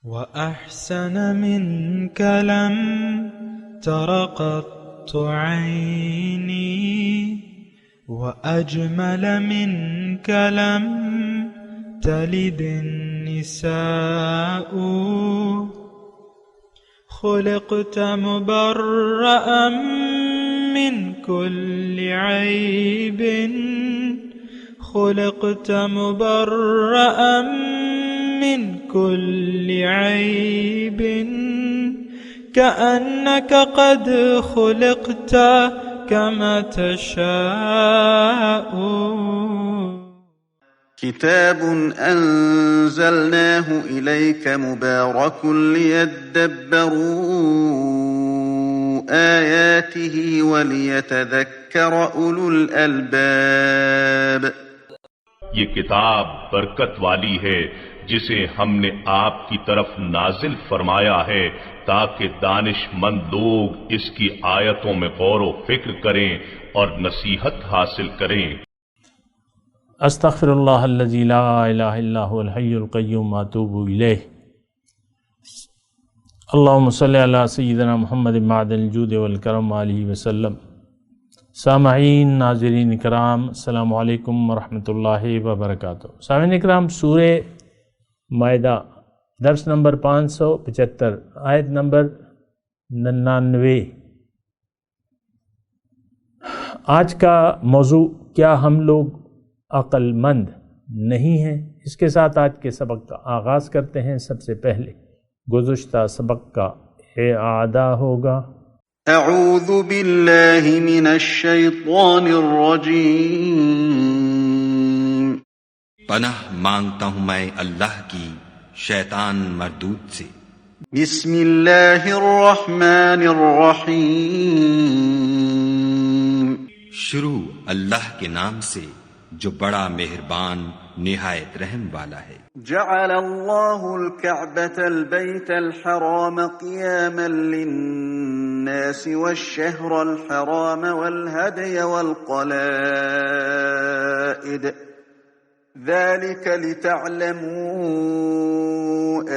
وأحسن منك لم تر قط عيني وأجمل منك لم تلد النساء خلقت مبرأ من كل عيب خلقت مبرأ من كل عيب كأنك قد خلقت كما تشاء. كتاب أنزلناه إليك مبارك ليدبروا آياته وليتذكر أولو الألباب. یہ کتاب برکت والی ہے جسے ہم نے آپ کی طرف نازل فرمایا ہے تاکہ دانش مند لوگ اس کی آیتوں میں غور و فکر کریں اور نصیحت حاصل کریں. استغفر اللہ الذی لا الہ الا هو الحی القیوم واتوب الیہ. اللہم صلی علی سیدنا محمد معدن الجود والکرم وآلہ وسلم. سامعین ناظرین اکرام السلام علیکم ورحمۃ اللہ وبرکاتہ. سامعین اکرام، سورہ مائدہ درس نمبر 575 آیت نمبر 99. آج کا موضوع کیا ہم لوگ عقل مند نہیں ہیں؟ اس کے ساتھ آج کے سبق کا آغاز کرتے ہیں. سب سے پہلے گزشتہ سبق کا اعادہ ہوگا. اعوذ باللہ من الشیطان الرجیم. پناہ مانگتا ہوں میں اللہ کی شیطان مردود سے. بسم اللہ الرحمن الرحیم. شروع اللہ کے نام سے جو بڑا مہربان نہایت رحم والا ہے. جعل اللہ الكعبة البیت الحرام قیاما للناس والشہر الحرام والہدی والقلائد ذلك لتعلموا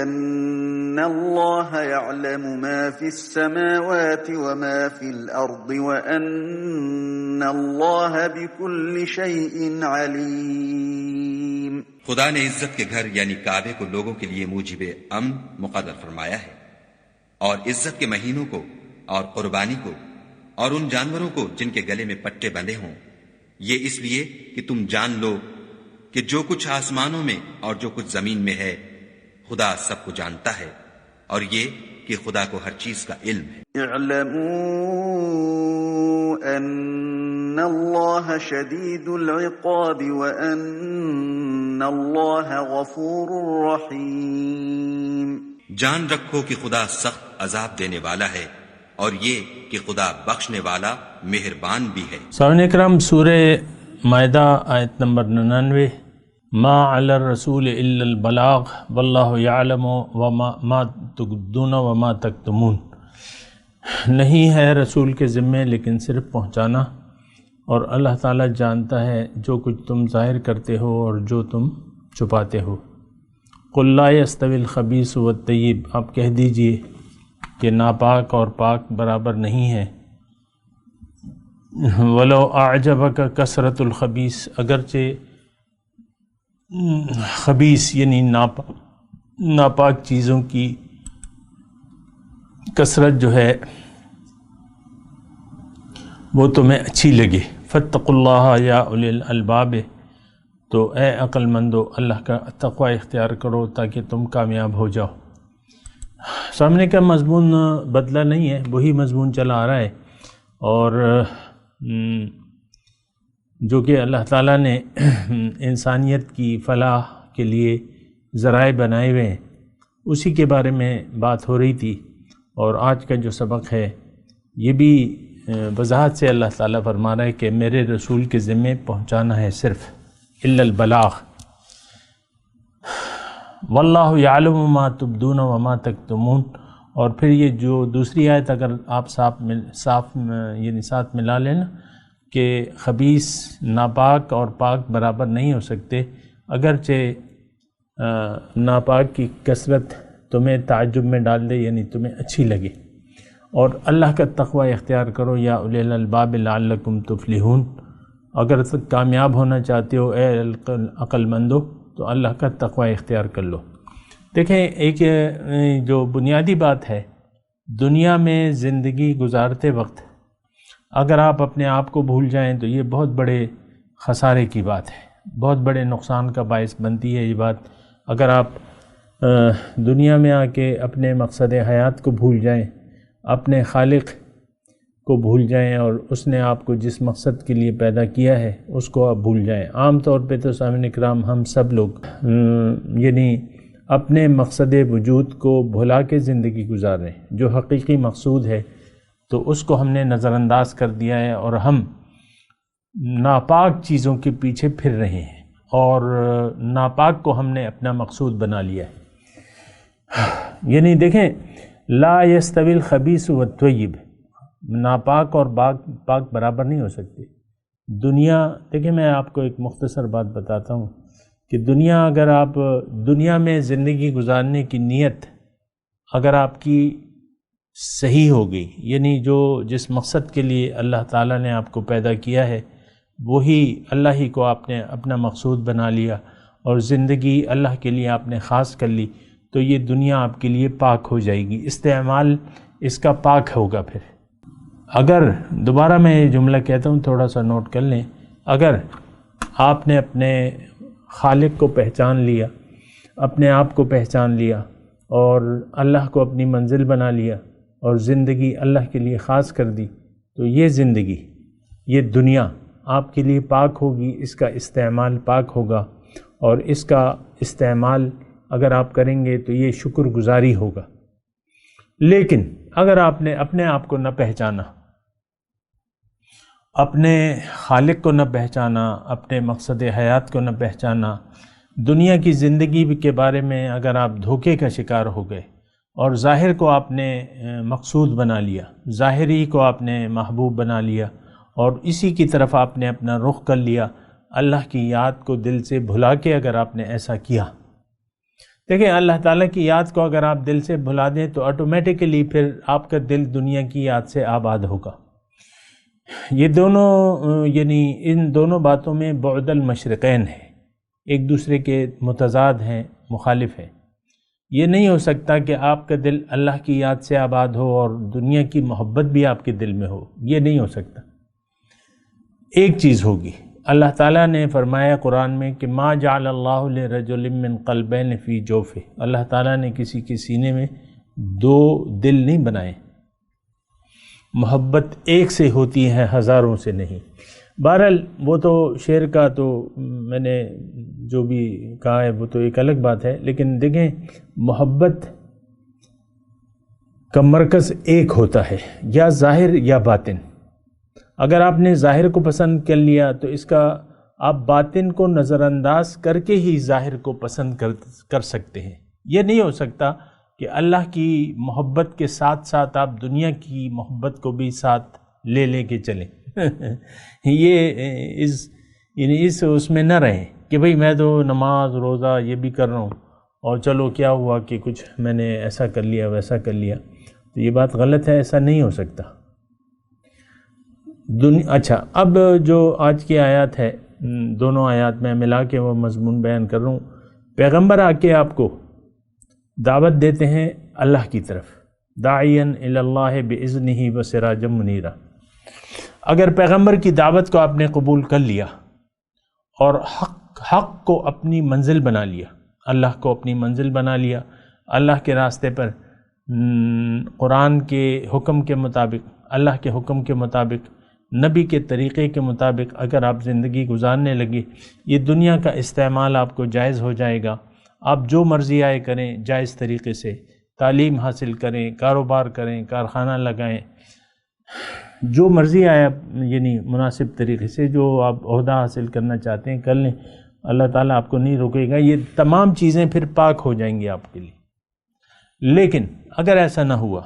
ان اللہ يعلم ما في السماوات وما في الارض وان اللہ بكل شيء علیم. خدا نے عزت کے گھر یعنی کعبے کو لوگوں کے لیے موجب امن مقرر فرمایا ہے، اور عزت کے مہینوں کو اور قربانی کو اور ان جانوروں کو جن کے گلے میں پٹے بندھے ہوں، یہ اس لیے کہ تم جان لو کہ جو کچھ آسمانوں میں اور جو کچھ زمین میں ہے خدا سب کو جانتا ہے، اور یہ کہ خدا کو ہر چیز کا علم ہے. اعلموا ان اللہ شدید العقاب وان اللہ غفور رحیم. جان رکھو کہ خدا سخت عذاب دینے والا ہے، اور یہ کہ خدا بخشنے والا مہربان بھی ہے. سامعین اکرام، سورہ مائدہ آیت نمبر 99. ما علی الرسول الا البلاغ واللہ یعلم ما تبدون وما تکتمون. نہیں ہے رسول کے ذمے لیکن صرف پہنچانا، اور اللہ تعالیٰ جانتا ہے جو کچھ تم ظاہر کرتے ہو اور جو تم چھپاتے ہو. قل لا یستوی الخبیث والطیب. آپ کہہ دیجئے کہ ناپاک اور پاک برابر نہیں ہے. ولو اعجبک کثرت الخبیث. اگرچہ خبیث یعنی ناپاک چیزوں کی کثرت جو ہے وہ تمہیں اچھی لگے. فاتقوا اللہ یا اولی الالباب. تو اے عقل مندو اللہ کا تقوی اختیار کرو تاکہ تم کامیاب ہو جاؤ. سامنے کا مضمون بدلا نہیں ہے، وہی مضمون چلا آ رہا ہے، اور جو کہ اللہ تعالیٰ نے انسانیت کی فلاح کے لیے ذرائع بنائے ہوئے ہیں، اسی کے بارے میں بات ہو رہی تھی. اور آج کا جو سبق ہے یہ بھی وضاحت سے اللہ تعالیٰ فرما رہا ہے کہ میرے رسول کے ذمے پہنچانا ہے صرف، الا البلاغ. واللہ یعلم ما تبدون وما تکتمون. اور پھر یہ جو دوسری آیت اگر آپ یعنی ساتھ ملا لینا کہ خبیث ناپاک اور پاک برابر نہیں ہو سکتے، اگرچہ ناپاک کی کثرت تمہیں تعجب میں ڈال دے، یعنی تمہیں اچھی لگے، اور اللہ کا تقوی اختیار کرو یا اولی الالباب لعلکم تفلحون، اگر کامیاب ہونا چاہتے ہو اے عقل مندو تو اللہ کا تقوی اختیار کر لو۔ دیکھیں ایک جو بنیادی بات ہے، دنیا میں زندگی گزارتے وقت اگر آپ اپنے آپ کو بھول جائیں تو یہ بہت بڑے خسارے کی بات ہے، بہت بڑے نقصان کا باعث بنتی ہے یہ بات۔ اگر آپ دنیا میں آ کے اپنے مقصد حیات کو بھول جائیں، اپنے خالق کو بھول جائیں، اور اس نے آپ کو جس مقصد کے لیے پیدا کیا ہے اس کو آپ بھول جائیں۔ عام طور پہ تو سامعین کرام ہم سب لوگ یعنی اپنے مقصد وجود کو بھلا کے زندگی گزار رہے ہیں، جو حقیقی مقصود ہے تو اس کو ہم نے نظر انداز کر دیا ہے، اور ہم ناپاک چیزوں کے پیچھے پھر رہے ہیں، اور ناپاک کو ہم نے اپنا مقصود بنا لیا ہے۔ یعنی دیکھیں لا یستوی الخبیث والطیب، ناپاک اور پاک برابر نہیں ہو سکتے۔ دنیا، دیکھیں میں آپ کو ایک مختصر بات بتاتا ہوں کہ اگر آپ دنیا میں زندگی گزارنے کی نیت اگر آپ کی صحیح ہو گئی، یعنی جس مقصد کے لیے اللہ تعالیٰ نے آپ کو پیدا کیا ہے وہی اللہ ہی کو آپ نے اپنا مقصود بنا لیا، اور زندگی اللہ کے لیے آپ نے خاص کر لی، تو یہ دنیا آپ کے لیے پاک ہو جائے گی، استعمال اس کا پاک ہوگا۔ پھر اگر دوبارہ میں یہ جملہ کہتا ہوں، تھوڑا سا نوٹ کر لیں، اگر آپ نے اپنے خالق کو پہچان لیا، اپنے آپ کو پہچان لیا، اور اللہ کو اپنی منزل بنا لیا، اور زندگی اللہ کے لیے خاص کر دی، تو یہ زندگی، یہ دنیا آپ کے لیے پاک ہوگی، اس کا استعمال پاک ہوگا، اور اس کا استعمال اگر آپ کریں گے تو یہ شکر گزاری ہوگا۔ لیکن اگر آپ نے اپنے آپ کو نہ پہچانا، اپنے خالق کو نہ پہچانا، اپنے مقصد حیات کو نہ پہچانا، دنیا کی زندگی کے بارے میں اگر آپ دھوکے کا شکار ہو گئے، اور ظاہر کو آپ نے مقصود بنا لیا، ظاہری کو آپ نے محبوب بنا لیا، اور اسی کی طرف آپ نے اپنا رخ کر لیا، اللہ کی یاد کو دل سے بھلا کے اگر آپ نے ایسا کیا، دیکھیں اللہ تعالیٰ کی یاد کو اگر آپ دل سے بھلا دیں تو آٹومیٹیکلی پھر آپ کا دل دنیا کی یاد سے آباد ہوگا۔ یہ دونوں یعنی ان دونوں باتوں میں بعد المشرقین ہے، ایک دوسرے کے متضاد ہیں، مخالف ہیں۔ یہ نہیں ہو سکتا کہ آپ کا دل اللہ کی یاد سے آباد ہو اور دنیا کی محبت بھی آپ کے دل میں ہو، یہ نہیں ہو سکتا۔ ایک چیز ہوگی، اللہ تعالیٰ نے فرمایا قرآن میں کہ ما جعل اللہ لرجل من قلبین فی جوفہ، اللہ تعالیٰ نے کسی کے سینے میں دو دل نہیں بنائے، محبت ایک سے ہوتی ہے، ہزاروں سے نہیں۔ بہرحال وہ تو شعر کا تو میں نے جو بھی کہا ہے وہ تو ایک الگ بات ہے، لیکن دیکھیں محبت کا مرکز ایک ہوتا ہے، یا ظاہر یا باطن۔ اگر آپ نے ظاہر کو پسند کر لیا تو اس کا آپ باطن کو نظر انداز کر کے ہی ظاہر کو پسند کر سکتے ہیں۔ یہ نہیں ہو سکتا کہ اللہ کی محبت کے ساتھ ساتھ آپ دنیا کی محبت کو بھی ساتھ لے کے چلیں۔ یہ اس میں نہ رہیں کہ بھئی میں تو نماز روزہ یہ بھی کر رہا ہوں، اور چلو کیا ہوا کہ کچھ میں نے ایسا کر لیا ویسا کر لیا، تو یہ بات غلط ہے، ایسا نہیں ہو سکتا۔ اچھا، اب جو آج کی آیات ہے، دونوں آیات میں ملا کے وہ مضمون بیان کر رہا ہوں۔ پیغمبر آ کے آپ کو دعوت دیتے ہیں اللہ کی طرف، داعیاً الی اللہ باذنہ وسراجا منیرا۔ اگر پیغمبر کی دعوت کو آپ نے قبول کر لیا اور حق کو اپنی منزل بنا لیا، اللہ کو اپنی منزل بنا لیا، اللہ کے راستے پر قرآن کے حکم کے مطابق، اللہ کے حکم کے مطابق، نبی کے طریقے کے مطابق اگر آپ زندگی گزارنے لگے، یہ دنیا کا استعمال آپ کو جائز ہو جائے گا۔ آپ جو مرضی آئے کریں جائز طریقے سے، تعلیم حاصل کریں، کاروبار کریں، کارخانہ لگائیں، جو مرضی آئے یعنی مناسب طریقے سے، جو آپ عہدہ حاصل کرنا چاہتے ہیں کر لیں، اللہ تعالیٰ آپ کو نہیں روکے گا۔ یہ تمام چیزیں پھر پاک ہو جائیں گی آپ کے لیے۔ لیکن اگر ایسا نہ ہوا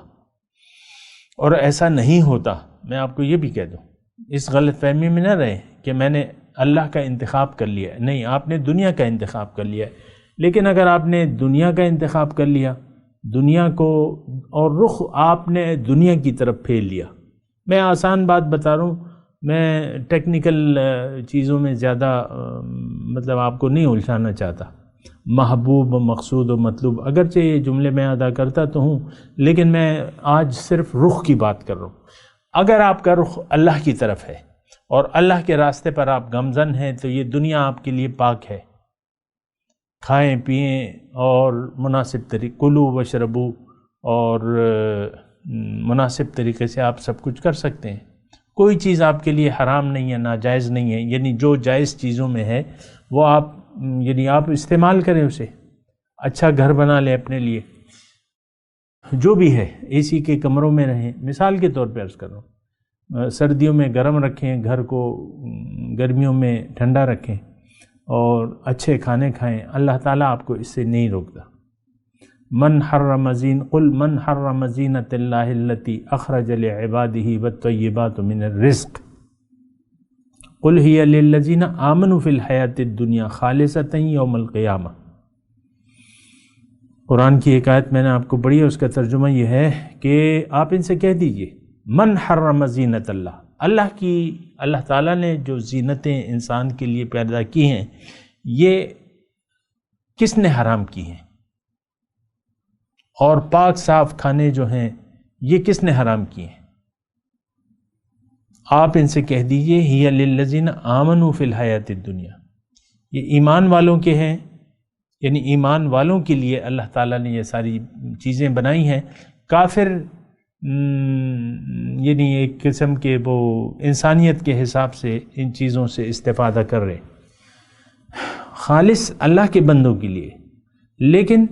اور ایسا نہیں ہوتا، میں آپ کو یہ بھی کہہ دوں، اس غلط فہمی میں نہ رہے کہ میں نے اللہ کا انتخاب کر لیا ہے، نہیں، آپ نے دنیا کا انتخاب کر لیا ہے۔ لیکن اگر آپ نے دنیا کا انتخاب کر لیا دنیا کو، اور رخ آپ نے دنیا کی طرف پھیر لیا. میں آسان بات بتا رہا ہوں، میں ٹیکنیکل چیزوں میں زیادہ مطلب آپ کو نہیں الجھانا چاہتا. محبوب و مقصود و مطلوب، اگرچہ یہ جملے میں ادا کرتا تو ہوں، لیکن میں آج صرف رخ کی بات کر رہا ہوں. اگر آپ کا رخ اللہ کی طرف ہے اور اللہ کے راستے پر آپ گامزن ہیں تو یہ دنیا آپ کے لیے پاک ہے. کھائیں پئیں اور مناسب طریقے، کلو وشربو، اور مناسب طریقے سے آپ سب کچھ کر سکتے ہیں. کوئی چیز آپ کے لیے حرام نہیں ہے، ناجائز نہیں ہے. یعنی جو جائز چیزوں میں ہے وہ آپ استعمال کریں اسے. اچھا گھر بنا لیں اپنے لیے، جو بھی ہے. اے سی کے کمروں میں رہیں، مثال کے طور پہ عرض کر رہا ہوں. سردیوں میں گرم رکھیں گھر کو، گرمیوں میں ٹھنڈا رکھیں، اور اچھے کھانے کھائیں. اللہ تعالیٰ آپ کو اس سے نہیں روکتا. قل من حرم زینۃ اللہ التی اخرج لعبادہ والطیبات من الرزق قل ہی للذین آمنوا فی الحیاۃ الدنیا خالصۃ یوم القیامہ. قرآن کی ایک آیت میں نے آپ کو پڑھی ہے، اس کا ترجمہ یہ ہے کہ آپ ان سے کہہ دیجئے من حرم زینت اللہ تعالیٰ نے جو زینتیں انسان کے لیے پیدا کی ہیں یہ کس نے حرام کی ہیں، اور پاک صاف کھانے جو ہیں یہ کس نے حرام کیے ہیں. آپ ان سے کہہ دیجئے ہی للذین آمنوا فی الحیاۃ الدنیا، یہ ایمان والوں کے ہیں. یعنی ایمان والوں کے لیے اللہ تعالیٰ نے یہ ساری چیزیں بنائی ہیں. کافر یعنی ایک قسم کے وہ انسانیت کے حساب سے ان چیزوں سے استفادہ کر رہے، خالص اللہ کے بندوں کے لیے. لیکن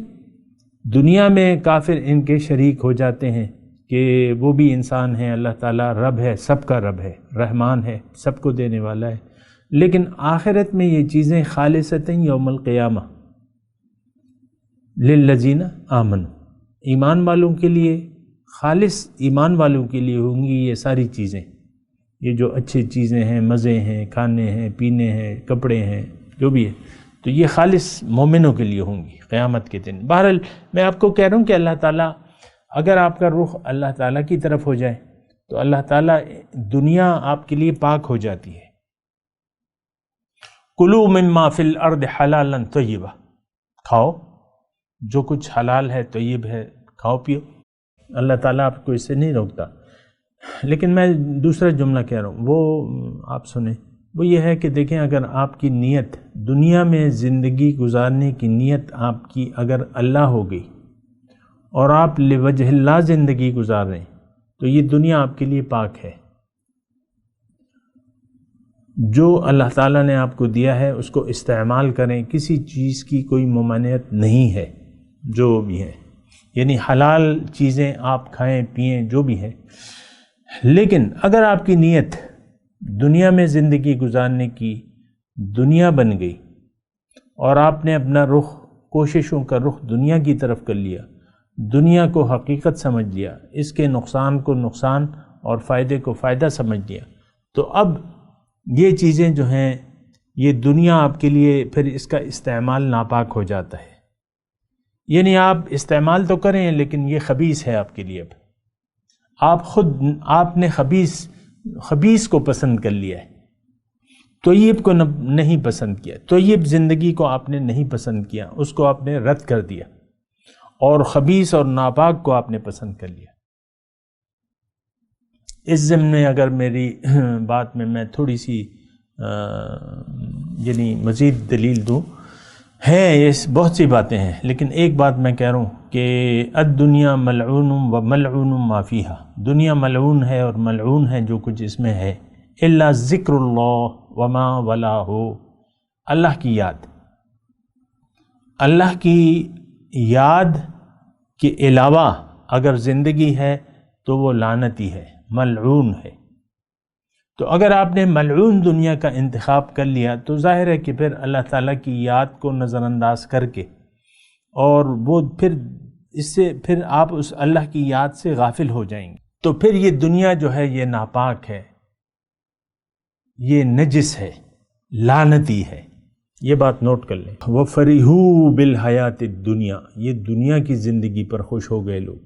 دنیا میں کافر ان کے شریک ہو جاتے ہیں کہ وہ بھی انسان ہیں، اللہ تعالیٰ رب ہے، سب کا رب ہے، رحمان ہے، سب کو دینے والا ہے. لیکن آخرت میں یہ چیزیں خالصۃ یوم القیامہ للذین آمنوا، ایمان والوں کے لیے، خالص ایمان والوں کے لیے ہوں گی یہ ساری چیزیں. یہ جو اچھی چیزیں ہیں، مزے ہیں، کھانے ہیں، پینے ہیں، کپڑے ہیں، جو بھی ہے، تو یہ خالص مومنوں کے لیے ہوں گی قیامت کے دن. بہرحال میں آپ کو کہہ رہا ہوں کہ اللہ تعالیٰ، اگر آپ کا رخ اللہ تعالیٰ کی طرف ہو جائے تو اللہ تعالیٰ دنیا آپ کے لیے پاک ہو جاتی ہے. کلوا مما فی الارض حلالا طیبا، کھاؤ جو کچھ حلال ہے، طیب ہے، کھاؤ پیو. اللہ تعالیٰ آپ کو اس سے نہیں روکتا. لیکن میں دوسرا جملہ کہہ رہا ہوں، وہ آپ سنیں. وہ یہ ہے کہ دیکھیں، اگر آپ کی نیت دنیا میں زندگی گزارنے کی نیت آپ کی اگر اللہ ہو گئی اور آپ لوجہ اللہ زندگی گزار رہے ہیں تو یہ دنیا آپ کے لیے پاک ہے. جو اللہ تعالیٰ نے آپ کو دیا ہے اس کو استعمال کریں، کسی چیز کی کوئی ممانعت نہیں ہے جو بھی ہے. یعنی حلال چیزیں آپ کھائیں پئیں جو بھی ہے. لیکن اگر آپ کی نیت دنیا میں زندگی گزارنے کی دنیا بن گئی اور آپ نے اپنا رخ، کوششوں کا رخ دنیا کی طرف کر لیا، دنیا کو حقیقت سمجھ لیا، اس کے نقصان کو نقصان اور فائدے کو فائدہ سمجھ لیا، تو اب یہ چیزیں جو ہیں، یہ دنیا آپ کے لیے پھر اس کا استعمال ناپاک ہو جاتا ہے. یعنی آپ استعمال تو کریں لیکن یہ خبیث ہے آپ کے لیے. اب آپ نے خبیث کو پسند کر لیا ہے، طیب کو نہیں پسند کیا. طیب زندگی کو آپ نے نہیں پسند کیا، اس کو آپ نے رد کر دیا، اور خبیث اور ناپاک کو آپ نے پسند کر لیا. اس ضمن میں اگر میری بات میں تھوڑی سی یعنی مزید دلیل دوں، یہ بہت سی باتیں ہیں، لیکن ایک بات میں کہہ رہا ہوں کہ الدنیا ملعون و ملعون ما فیہا، دنیا ملعون ہے اور ملعون ہے جو کچھ اس میں ہے. الا ذکر اللہ وما ولاہ، اللہ کی یاد. اللہ کی یاد کے علاوہ اگر زندگی ہے تو وہ لعنتی ہے، ملعون ہے. تو اگر آپ نے ملعون دنیا کا انتخاب کر لیا تو ظاہر ہے کہ پھر اللہ تعالیٰ کی یاد کو نظر انداز کر کے، اور وہ پھر آپ اس اللہ کی یاد سے غافل ہو جائیں گے. تو پھر یہ دنیا جو ہے یہ ناپاک ہے، یہ نجس ہے، لعنتی ہے. یہ بات نوٹ کر لیں. وَفَرِحُوا بِالْحَيَاةِ الدُّنْيَا، یہ دنیا کی زندگی پر خوش ہو گئے لوگ،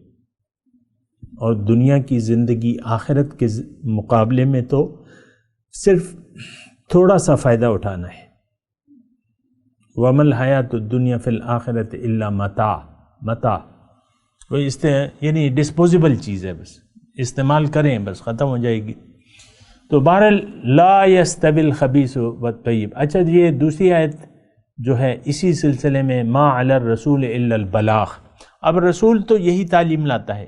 اور دنیا کی زندگی آخرت کے مقابلے میں تو صرف تھوڑا سا فائدہ اٹھانا ہے. وَمَا الْحَيَاةُ الدُّنْيَا فِي الْآخِرَةِ إِلَّا مَتَاع، کوئی یعنی ڈسپوزیبل چیز ہے، بس استعمال کریں بس ختم ہو جائے گی. تو بہرحال لا یستوی الخبیث والطیب. اچھا یہ دوسری آیت جو ہے اسی سلسلے میں ما علی الرسول الا البلاغ. اب رسول تو یہی تعلیم لاتا ہے،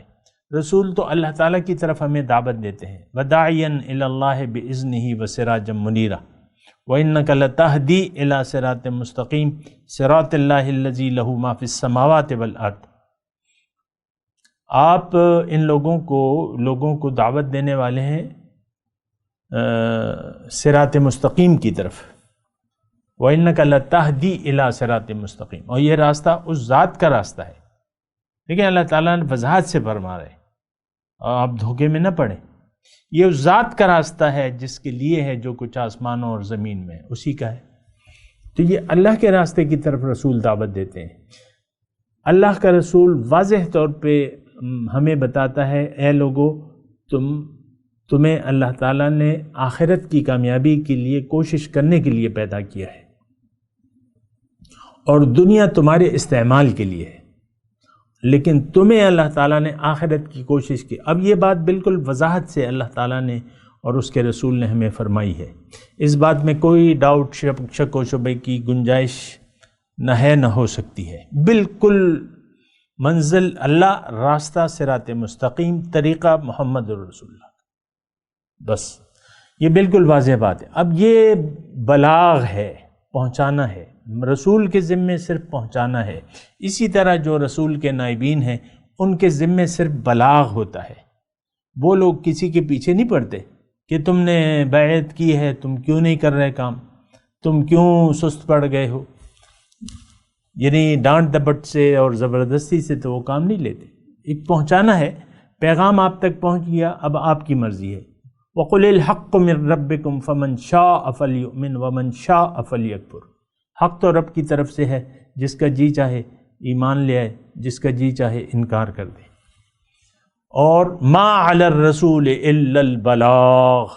رسول تو اللہ تعالیٰ کی طرف ہمیں دعوت دیتے ہیں. وداعیا الی اللہ باذنہ وسراجا منیرا وانک لتہدی الی صراط مستقیم صراط اللہ الذی لہ ما فی السماوات والارض. آپ ان لوگوں کو دعوت دینے والے ہیں صراط مستقیم کی طرف. وَإِنَّكَ لَتَهْدِي إِلَىٰ صِرَاطٍ مستقیم، اور یہ راستہ اس ذات کا راستہ ہے. لیکن اللہ تعالیٰ نے وضاحت سے فرما رہے اور آپ دھوکے میں نہ پڑیں. یہ اس ذات کا راستہ ہے جس کے لیے ہے جو کچھ آسمانوں اور زمین میں اسی کا ہے. تو یہ اللہ کے راستے کی طرف رسول دعوت دیتے ہیں. اللہ کا رسول واضح طور پہ ہمیں بتاتا ہے اے لوگو تمہیں اللہ تعالیٰ نے آخرت کی کامیابی کے لیے کوشش کرنے کے لیے پیدا کیا ہے، اور دنیا تمہارے استعمال کے لیے ہے، لیکن تمہیں اللہ تعالیٰ نے آخرت کی کوشش کی. اب یہ بات بالکل وضاحت سے اللہ تعالیٰ نے اور اس کے رسول نے ہمیں فرمائی ہے. اس بات میں کوئی ڈاؤٹ شک و شبہ کی گنجائش نہ ہو سکتی ہے. بالکل منزل اللہ، راستہ صراط مستقیم، طریقہ محمد رسول اللہ، بس یہ بالکل واضح بات ہے. اب یہ بلاغ ہے، پہنچانا ہے، رسول کے ذمے صرف پہنچانا ہے. اسی طرح جو رسول کے نائبین ہیں ان کے ذمے صرف بلاغ ہوتا ہے. وہ لوگ کسی کے پیچھے نہیں پڑتے کہ تم نے بیعت کی ہے، تم کیوں نہیں کر رہے کام، تم کیوں سست پڑ گئے ہو. یعنی ڈانٹ دپٹ سے اور زبردستی سے تو وہ کام نہیں لیتے. ایک پہنچانا ہے، پیغام آپ تک پہنچ گیا، اب آپ کی مرضی ہے. وَقُلِ الْحَقُّ مِن رَبِّكُمْ فَمَنْ شَاءَ فَلْيُؤْمِنْ وَمَنْ شَاءَ فَلْيَكْفُرْ. حق تو رب کی طرف سے ہے، جس کا جی چاہے ایمان لے آئے، جس کا جی چاہے انکار کر دے. اور مَا عَلَى الرَّسُولِ إِلَّا الْبَلَاغُ،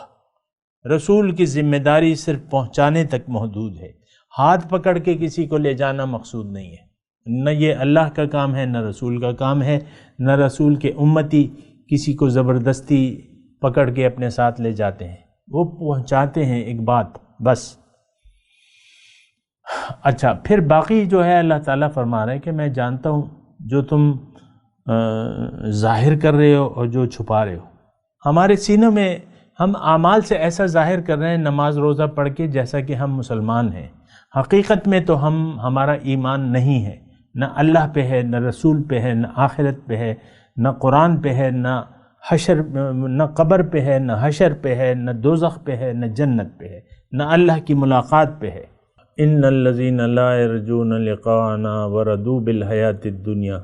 رسول کی ذمہ داری صرف پہنچانے تک محدود ہے. ہاتھ پکڑ کے کسی کو لے جانا مقصود نہیں ہے. نہ یہ اللہ کا کام ہے، نہ رسول کا کام ہے. نہ رسول کے امتی کسی کو زبردستی پکڑ کے اپنے ساتھ لے جاتے ہیں. وہ پہنچاتے ہیں ایک بات بس. اچھا پھر باقی جو ہے اللہ تعالیٰ فرما رہے ہیں کہ میں جانتا ہوں جو تم ظاہر کر رہے ہو اور جو چھپا رہے ہو. ہمارے سینوں میں ہم اعمال سے ایسا ظاہر کر رہے ہیں نماز روزہ پڑھ کے جیسا کہ ہم مسلمان ہیں. حقیقت میں تو ہمارا ایمان نہیں ہے، نہ اللہ پہ ہے، نہ رسول پہ ہے، نہ آخرت پہ ہے، نہ قرآن پہ ہے، نہ حشر، نہ قبر پہ ہے، نہ حشر پہ ہے، نہ دوزخ پہ ہے، نہ جنت پہ ہے، نہ اللہ کی ملاقات پہ ہے. ان الذین لا یرجون لقاءنا وردوا بالحیاۃ الدنیا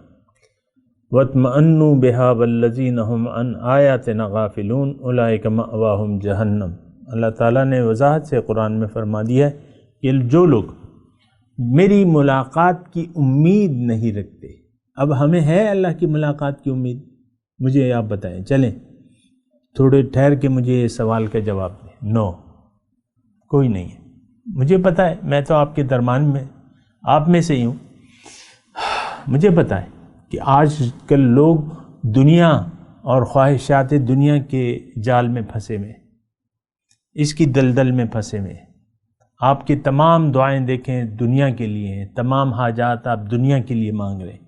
واطمأنوا بها والذین هم عن آیاتنا غافلون اولئک مأواہم جہنم. اللہ تعالیٰ نے وضاحت سے قرآن میں فرما دیا ہے کہ جو لوگ میری ملاقات کی امید نہیں رکھتے. اب ہمیں ہے اللہ کی ملاقات کی امید؟ مجھے آپ بتائیں، چلیں تھوڑے ٹھہر کے مجھے اس سوال کا جواب دیں. نو، کوئی نہیں ہے. مجھے پتہ ہے، میں تو آپ کے درمیان میں آپ میں سے ہی ہوں. مجھے پتہ ہے کہ آج کل لوگ دنیا اور خواہشات دنیا کے جال میں پھنسے ہوئے، اس کی دلدل میں پھنسے ہوئے. آپ کی تمام دعائیں دیکھیں دنیا کے لیے ہیں، تمام حاجات آپ دنیا کے لیے مانگ رہے ہیں.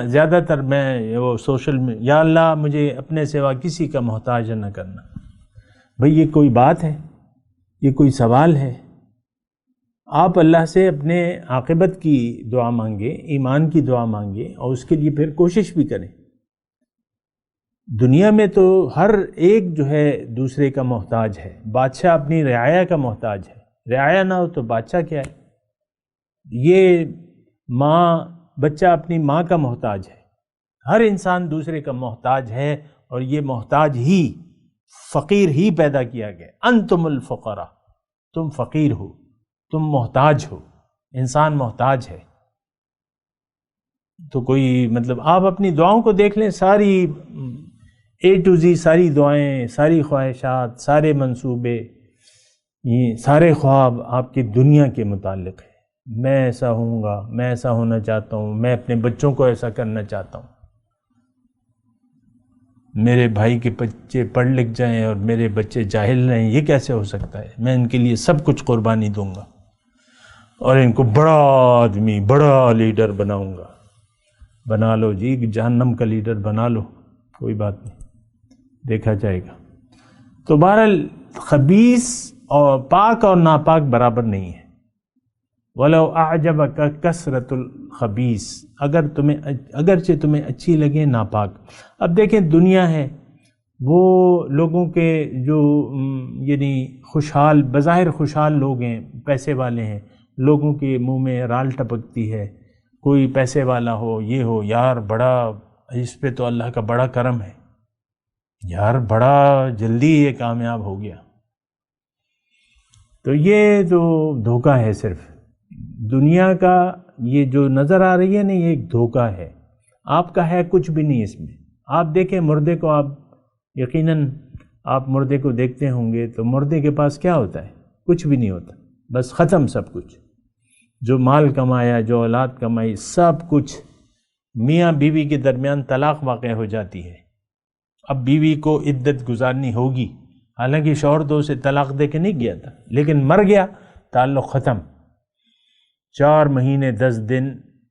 زیادہ تر میں وہ سوشل میں یا اللہ مجھے اپنے سوا کسی کا محتاج نہ کرنا. بھئی یہ کوئی بات ہے؟ یہ کوئی سوال ہے؟ آپ اللہ سے اپنے عاقبت کی دعا مانگیں، ایمان کی دعا مانگیں، اور اس کے لیے پھر کوشش بھی کریں. دنیا میں تو ہر ایک جو ہے دوسرے کا محتاج ہے. بادشاہ اپنی رعایا کا محتاج ہے، رعایا نہ ہو تو بادشاہ کیا ہے؟ یہ بچہ اپنی ماں کا محتاج ہے. ہر انسان دوسرے کا محتاج ہے، اور یہ محتاج ہی فقیر ہی پیدا کیا گیا. انتم الفقراء، تم فقیر ہو، تم محتاج ہو، انسان محتاج ہے۔ تو کوئی مطلب آپ اپنی دعاؤں کو دیکھ لیں، ساری A to Z ساری دعائیں، ساری خواہشات، سارے منصوبے، یہ سارے خواب آپ کی دنیا کے متعلق ہے۔ میں ایسا ہوں گا، میں ایسا ہونا چاہتا ہوں، میں اپنے بچوں کو ایسا کرنا چاہتا ہوں، میرے بھائی کے بچے پڑھ لکھ جائیں اور میرے بچے جاہل رہیں، یہ کیسے ہو سکتا ہے؟ میں ان کے لیے سب کچھ قربانی دوں گا اور ان کو بڑا آدمی، بڑا لیڈر بناؤں گا۔ بنا لو جی، جہنم کا لیڈر بنا لو، کوئی بات نہیں، دیکھا جائے گا۔ تو بہرحال خبیث اور پاک اور ناپاک برابر نہیں ہے۔ وَلَوْ أَعْجَبَكَ كَثْرَةُ الْخَبِيثِ، اگرچہ تمہیں اچھی لگے ناپاک۔ اب دیکھیں دنیا ہے، وہ لوگوں کے جو یعنی خوشحال، بظاہر خوشحال لوگ ہیں، پیسے والے ہیں، لوگوں کے منہ میں رال ٹپکتی ہے، کوئی پیسے والا ہو، یہ ہو، یار بڑا اس پہ تو اللہ کا بڑا کرم ہے، یار بڑا جلدی یہ کامیاب ہو گیا۔ تو یہ تو دھوکہ ہے، صرف دنیا کا یہ جو نظر آ رہی ہے نا، یہ ایک دھوکہ ہے، آپ کا ہے کچھ بھی نہیں اس میں۔ آپ دیکھیں مردے کو، آپ یقیناً آپ مردے کو دیکھتے ہوں گے تو مردے کے پاس کیا ہوتا ہے؟ کچھ بھی نہیں ہوتا، بس ختم سب کچھ، جو مال کمایا، جو اولاد کمائی، سب کچھ۔ میاں بیوی کے درمیان طلاق واقع ہو جاتی ہے، اب بیوی کو عدت گزارنی ہوگی، حالانکہ شوہر تو اسے طلاق دے کے نہیں گیا تھا، لیکن مر گیا، تعلق ختم، 4 مہینے 10 دن،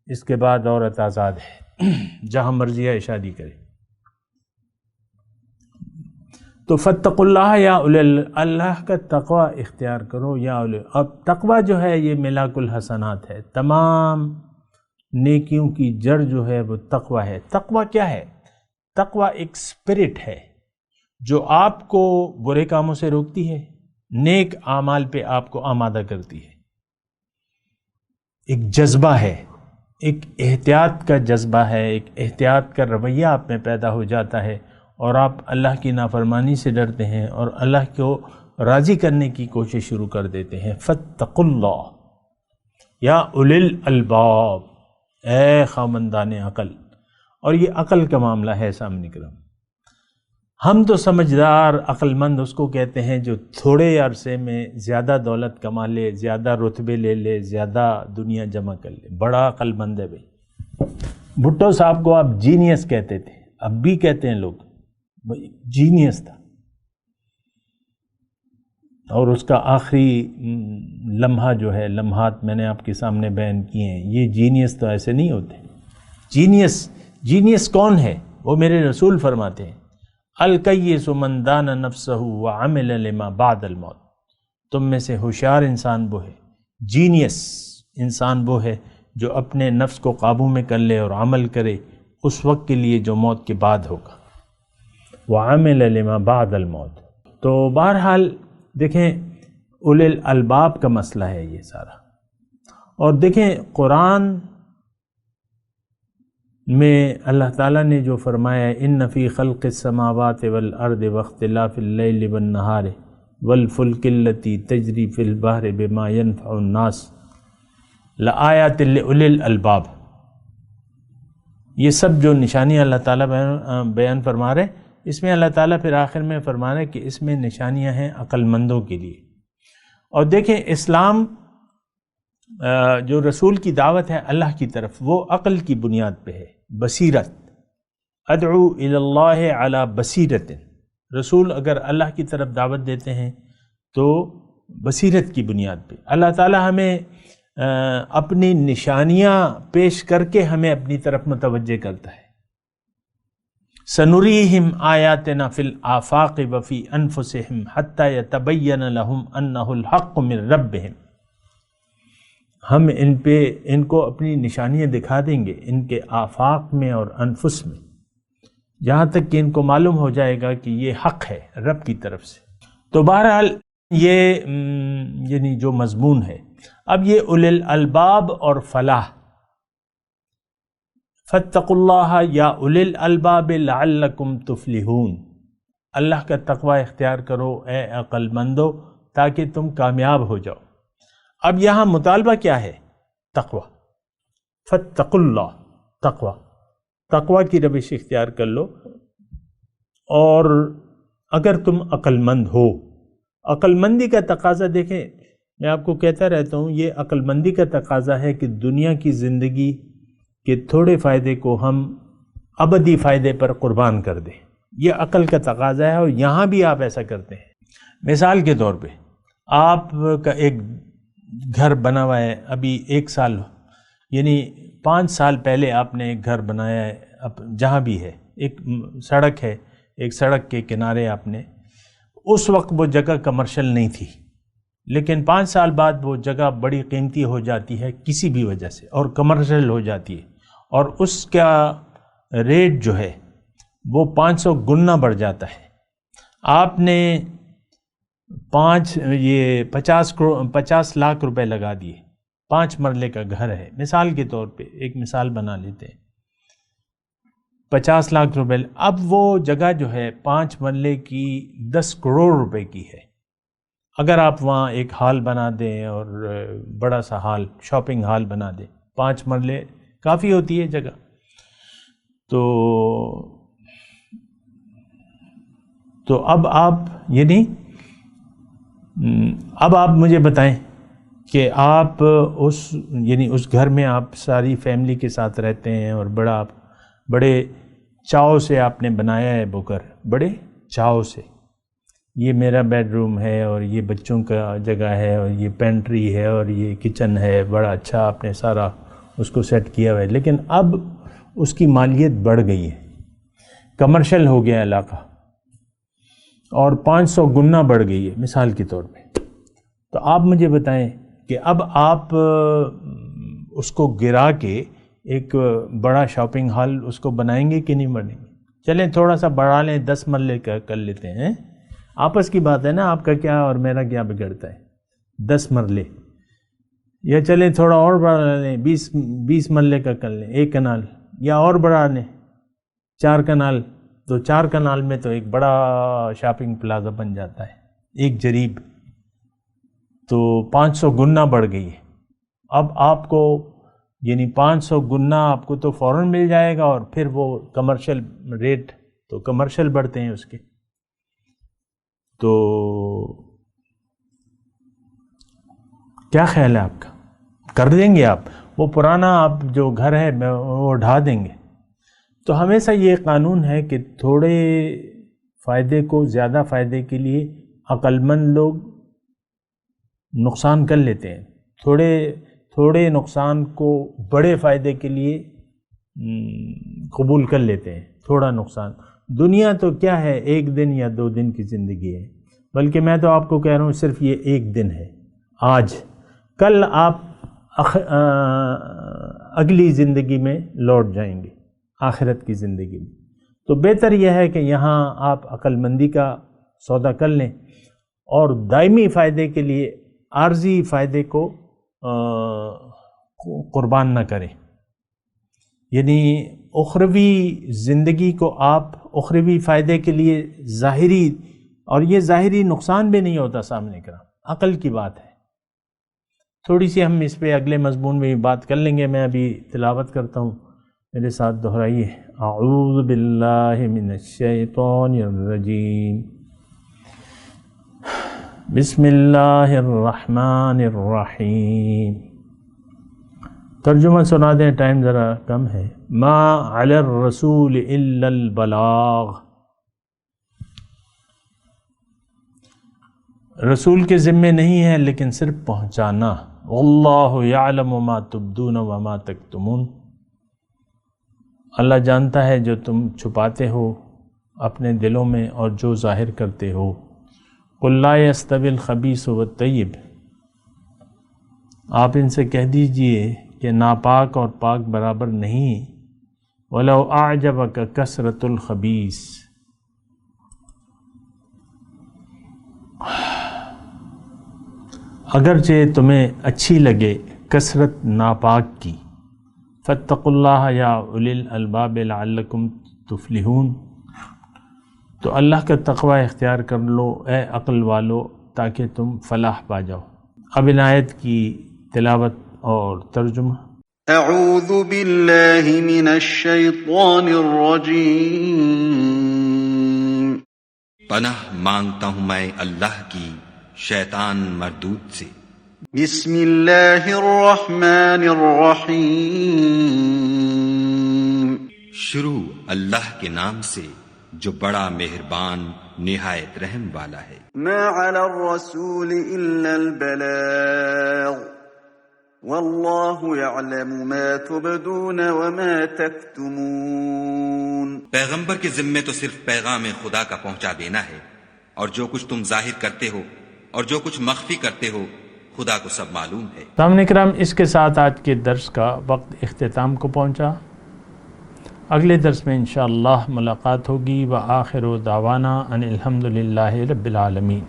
اس کے بعد عورت آزاد ہے، جہاں مرضی ہے شادی کرے۔ تو فاتقوا اللہ یا اولی، اللہ کا تقوی اختیار کرو یا اولی۔ اب تقوی جو ہے یہ ملاک الحسنات ہے، تمام نیکیوں کی جڑ جو ہے وہ تقوی ہے۔ تقوی کیا ہے؟ تقوی ایک سپرٹ ہے جو آپ کو برے کاموں سے روکتی ہے، نیک اعمال پہ آپ کو آمادہ کرتی ہے، ایک جذبہ ہے، ایک احتیاط کا جذبہ ہے، ایک احتیاط کا رویہ آپ میں پیدا ہو جاتا ہے، اور آپ اللہ کی نافرمانی سے ڈرتے ہیں اور اللہ کو راضی کرنے کی کوشش شروع کر دیتے ہیں۔ فاتقوا اللہ یا اولی الالباب، اے خاوندان عقل۔ اور یہ عقل کا معاملہ ہے سامنے کرام۔ ہم تو سمجھدار عقل مند اس کو کہتے ہیں جو تھوڑے عرصے میں زیادہ دولت کما لے، زیادہ رتبے لے لے، زیادہ دنیا جمع کر لے، بڑا عقل مند ہے بھائی۔ بھٹو صاحب کو آپ جینیس کہتے تھے، اب بھی کہتے ہیں لوگ، جینیس تھا، اور اس کا آخری لمحہ جو ہے، لمحات میں نے آپ کے سامنے بیان کیے ہیں، یہ جینیس تو ایسے نہیں ہوتے۔ جینیس کون ہے؟ وہ میرے رسول فرماتے ہیں، الکیس من دان نفسہ وعمل لما بعد الموت۔ تم میں سے ہوشیار انسان وہ ہے، جینیس انسان وہ ہے جو اپنے نفس کو قابو میں کر لے اور عمل کرے اس وقت کے لیے جو موت کے بعد ہوگا، وعمل لما بعد الموت۔ تو بہرحال دیکھیں اولی الالباب کا مسئلہ ہے یہ سارا۔ اور دیکھیں قرآن میں اللہ تعالیٰ نے جو فرمایا، ان فی خلق السماوات والارض واختلاف اللیل والنہار والفلک التی تجری فی البحر بما ینفع الناس لآیات لأولی الالباب، یہ سب جو نشانی اللہ تعالیٰ بیان فرما رہے، اس میں اللہ تعالیٰ پھر آخر میں فرما رہے کہ اس میں نشانیاں ہیں عقل مندوں کے لیے۔ اور دیکھیں اسلام جو رسول کی دعوت ہے اللہ کی طرف، وہ عقل کی بنیاد پہ ہے، بصیرت، ادعو الی اللہ علی بصیرت۔ رسول اگر اللہ کی طرف دعوت دیتے ہیں تو بصیرت کی بنیاد پہ۔ اللہ تعالیٰ ہمیں اپنی نشانیاں پیش کر کے ہمیں اپنی طرف متوجہ کرتا ہے۔ سنریہم آیاتنا فی الآفاق وفی انفسہم حتی یتبین لہم انہ الحق من ربہم۔ ہم ان کو اپنی نشانیاں دکھا دیں گے ان کے آفاق میں اور انفس میں، جہاں تک کہ ان کو معلوم ہو جائے گا کہ یہ حق ہے رب کی طرف سے۔ تو بہرحال یہ یعنی جو مضمون ہے، اب یہ اولی الالباب اور فلاح، فاتقوا اللہ یا اولی الالباب لعلکم تفلحون، اللہ کا تقوی اختیار کرو اے عقل مندو تاکہ تم کامیاب ہو جاؤ۔ اب یہاں مطالبہ کیا ہے؟ تقوی، فاتقوا اللہ، تقوی، تقوی کی روش اختیار کر لو۔ اور اگر تم عقل مند ہو، عقل مندی کا تقاضا دیکھیں، میں آپ کو کہتا رہتا ہوں، یہ عقل مندی کا تقاضا ہے کہ دنیا کی زندگی کے تھوڑے فائدے کو ہم ابدی فائدے پر قربان کر دیں، یہ عقل کا تقاضا ہے، اور یہاں بھی آپ ایسا کرتے ہیں۔ مثال کے طور پہ آپ کا ایک گھر بنا ہوا ہے، ابھی 1 سال یعنی 5 سال پہلے آپ نے ایک گھر بنایا ہے، اب جہاں بھی ہے، ایک سڑک ہے، ایک سڑک کے کنارے آپ نے، اس وقت وہ جگہ کمرشل نہیں تھی، لیکن 5 سال بعد وہ جگہ بڑی قیمتی ہو جاتی ہے کسی بھی وجہ سے، اور کمرشل ہو جاتی ہے، اور اس کا ریٹ جو ہے وہ 500 گنا بڑھ جاتا ہے۔ آپ نے 50 لاکھ روپے لگا دیے، 5 مرلے کا گھر ہے، مثال کے طور پہ ایک مثال بنا لیتے ہیں، 50 لاکھ روپے، اب وہ جگہ جو ہے 5 مرلے کی 10 کروڑ روپے کی ہے۔ اگر آپ وہاں ایک ہال بنا دیں، اور بڑا سا ہال، شاپنگ ہال بنا دیں، 5 مرلے کافی ہوتی ہے جگہ، تو اب آپ اب آپ مجھے بتائیں کہ آپ اس گھر میں آپ ساری فیملی کے ساتھ رہتے ہیں، اور بڑے چاؤ سے آپ نے بنایا ہے وہ گھر، بڑے چاؤ سے، یہ میرا بیڈ روم ہے، اور یہ بچوں کا جگہ ہے، اور یہ پینٹری ہے، اور یہ کچن ہے، بڑا اچھا آپ نے سارا اس کو سیٹ کیا ہوا ہے، لیکن اب اس کی مالیت بڑھ گئی ہے، کمرشل ہو گیا علاقہ، اور 500 گنا بڑھ گئی ہے مثال کے طور پہ۔ تو آپ مجھے بتائیں کہ اب آپ اس کو گرا کے ایک بڑا شاپنگ ہال اس کو بنائیں گے کہ نہیں بنائیں گے؟ چلیں تھوڑا سا بڑھا لیں، 10 مرلے کا کر لیتے ہیں، آپس کی بات ہے نا، آپ کا کیا اور میرا کیا بگڑتا ہے، 10 مرلے، یا چلیں تھوڑا اور بڑھا لیں، 20 مرلے کا کر لیں، 1 کنال، یا اور بڑھا لیں 4 کنال، تو 4 کنال میں تو ایک بڑا شاپنگ پلازا بن جاتا ہے، ایک جریب، تو 500 گنا بڑھ گئی ہے۔ اب آپ کو 500 گنا آپ کو تو فوراً مل جائے گا، اور پھر وہ کمرشل ریٹ تو کمرشل بڑھتے ہیں اس کے، تو کیا خیال ہے آپ کا؟ کر دیں گے آپ وہ پرانا آپ جو گھر ہے وہ ڈھا دیں گے؟ تو ہمیشہ یہ قانون ہے کہ تھوڑے فائدے کو زیادہ فائدے کے لیے عقل مند لوگ نقصان کر لیتے ہیں، تھوڑے نقصان کو بڑے فائدے کے لیے قبول کر لیتے ہیں، تھوڑا نقصان۔ دنیا تو کیا ہے، 1 دن یا 2 دن کی زندگی ہے، بلکہ میں تو آپ کو کہہ رہا ہوں صرف یہ 1 دن ہے، آج، کل آپ اگلی زندگی میں لوٹ جائیں گے، آخرت کی زندگی میں۔ تو بہتر یہ ہے کہ یہاں آپ عقل مندی کا سودا کر لیں، اور دائمی فائدے کے لیے عارضی فائدے کو قربان نہ کریں، اخروی زندگی کو آپ اخروی فائدے کے لیے ظاہری، اور یہ ظاہری نقصان بھی نہیں ہوتا سامنے کا، عقل کی بات ہے۔ تھوڑی سی ہم اس پہ اگلے مضمون میں بات کر لیں گے، میں ابھی تلاوت کرتا ہوں، میرے ساتھ دہرائیے، اعوذ باللہ من الشیطان الرجیم، بسم اللہ الرحمن الرحیم۔ ترجمہ سنا دیں، ٹائم ذرا کم ہے۔ ما علی الرسول الا البلاغ، رسول کے ذمے نہیں ہے لیکن صرف پہنچانا۔ واللہ یعلم ما تبدون وما تکتمون، اللہ جانتا ہے جو تم چھپاتے ہو اپنے دلوں میں اور جو ظاہر کرتے ہو۔ قل لا یستوی الخبیث والطیب، آپ ان سے کہہ دیجئے کہ ناپاک اور پاک برابر نہیں۔ وَلَوْ أَعْجَبَكَ كَثْرَةُ الْخَبِيثِ، اگرچہ تمہیں اچھی لگے کثرت ناپاک کی۔ فَاتَّقُوا اللَّهَ يَا أُولِي الْأَلْبَابِ لَعَلَّكُمْ تُفْلِحُونَ، تو اللہ کا تقوی اختیار کر لو اے عقل والو، تاکہ تم فلاح پا جاؤ۔ اب ان آیت کی تلاوت اور ترجمہ۔ اعوذ باللہ من الشیطان الرجیم، پناہ مانگتا ہوں میں اللہ کی شیطان مردود سے۔ بسم اللہ الرحمن الرحیم، شروع اللہ کے نام سے جو بڑا مہربان نہایت رحم والا ہے۔ ما علی الرسول الا البلاغ واللہ یعلم ما تبدون وما تکتمون۔ پیغمبر کے ذمے تو صرف پیغام خدا کا پہنچا دینا ہے، اور جو کچھ تم ظاہر کرتے ہو اور جو کچھ مخفی کرتے ہو خدا کو سب معلوم ہے۔ سامعین کرام، اس کے ساتھ آج کے درس کا وقت اختتام کو پہنچا۔ اگلے درس میں انشاءاللہ ملاقات ہوگی۔ وآخر دعوانا ان الحمدللہ رب العالمین۔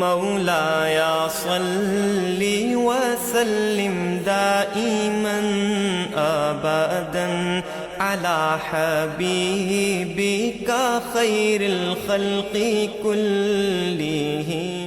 مولایا صلی وسلم دائما ابدا على حبیبک خیر الخلق کلہم۔